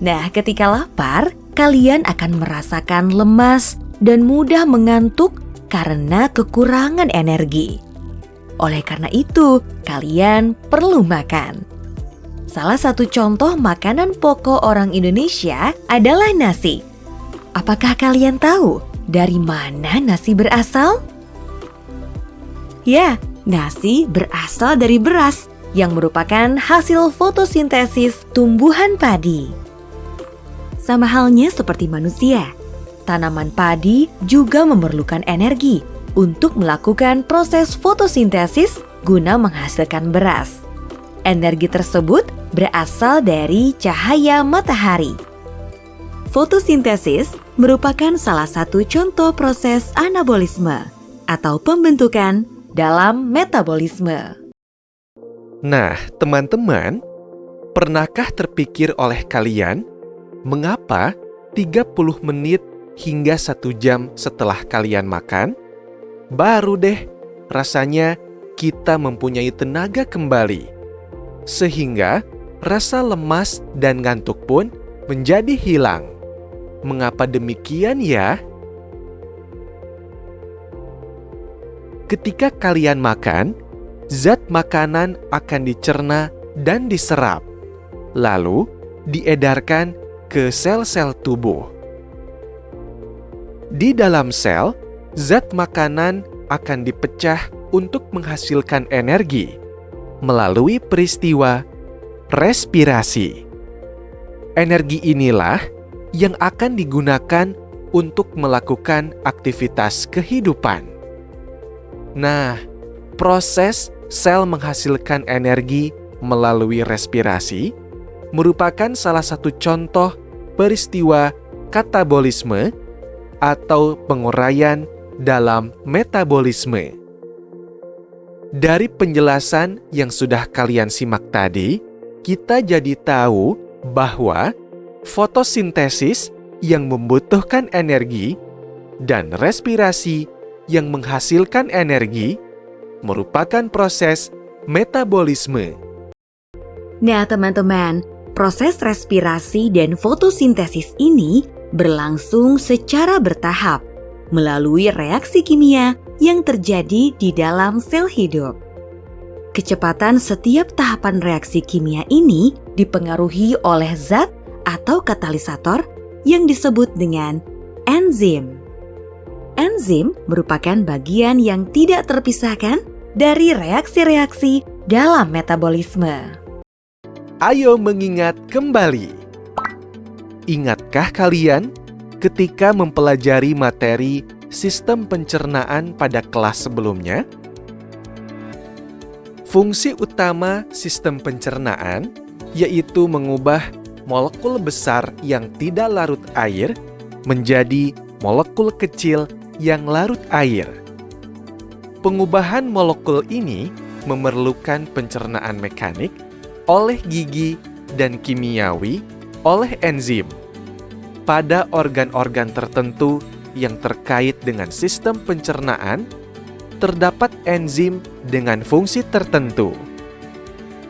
Nah, ketika lapar, kalian akan merasakan lemas dan mudah mengantuk karena kekurangan energi. Oleh karena itu, kalian perlu makan. Salah satu contoh makanan pokok orang Indonesia adalah nasi. Apakah kalian tahu dari mana nasi berasal? Ya, nasi berasal dari beras yang merupakan hasil fotosintesis tumbuhan padi. Sama halnya seperti manusia, tanaman padi juga memerlukan energi untuk melakukan proses fotosintesis guna menghasilkan beras. Energi tersebut berasal dari cahaya matahari. Fotosintesis merupakan salah satu contoh proses anabolisme atau pembentukan dalam metabolisme. Nah, teman-teman, pernahkah terpikir oleh kalian mengapa 30 menit hingga 1 jam setelah kalian makan, baru deh rasanya kita mempunyai tenaga kembali, sehingga rasa lemas dan ngantuk pun menjadi hilang. Mengapa demikian ya? Ketika kalian makan, zat makanan akan dicerna dan diserap, lalu diedarkan ke sel-sel tubuh. Di dalam sel, zat makanan akan dipecah untuk menghasilkan energi melalui peristiwa respirasi. Energi inilah yang akan digunakan untuk melakukan aktivitas kehidupan. Nah, proses sel menghasilkan energi melalui respirasi merupakan salah satu contoh peristiwa katabolisme atau penguraian dalam metabolisme. Dari penjelasan yang sudah kalian simak tadi, kita jadi tahu bahwa fotosintesis yang membutuhkan energi dan respirasi yang menghasilkan energi merupakan proses metabolisme. Nah, teman-teman, proses respirasi dan fotosintesis ini berlangsung secara bertahap melalui reaksi kimia yang terjadi di dalam sel hidup. Kecepatan setiap tahapan reaksi kimia ini dipengaruhi oleh zat atau katalisator yang disebut dengan enzim. Enzim merupakan bagian yang tidak terpisahkan dari reaksi-reaksi dalam metabolisme. Ayo mengingat kembali. Ingatkah kalian ketika mempelajari materi sistem pencernaan pada kelas sebelumnya? Fungsi utama sistem pencernaan yaitu mengubah molekul besar yang tidak larut air menjadi molekul kecil yang larut air. Pengubahan molekul ini memerlukan pencernaan mekanik oleh gigi dan kimiawi oleh enzim. Pada organ-organ tertentu yang terkait dengan sistem pencernaan, terdapat enzim dengan fungsi tertentu.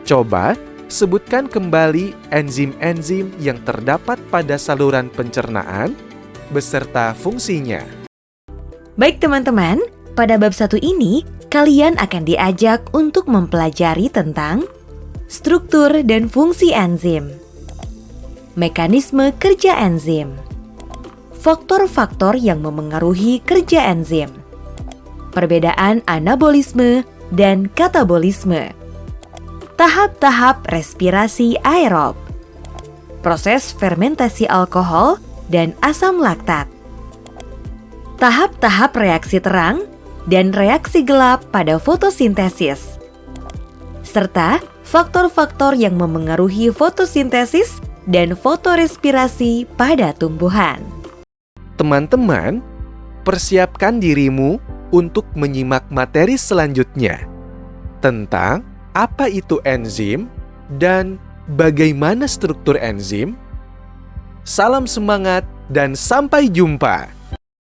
Coba sebutkan kembali enzim-enzim yang terdapat pada saluran pencernaan beserta fungsinya. Baik teman-teman, pada bab 1 ini kalian akan diajak untuk mempelajari tentang struktur dan fungsi enzim, mekanisme kerja enzim, faktor-faktor yang memengaruhi kerja enzim, perbedaan anabolisme dan katabolisme, tahap-tahap respirasi aerob, proses fermentasi alkohol dan asam laktat, tahap-tahap reaksi terang dan reaksi gelap pada fotosintesis, serta faktor-faktor yang memengaruhi fotosintesis dan fotorespirasi pada tumbuhan. Teman-teman, persiapkan dirimu untuk menyimak materi selanjutnya tentang apa itu enzim dan bagaimana struktur enzim. Salam semangat dan sampai jumpa!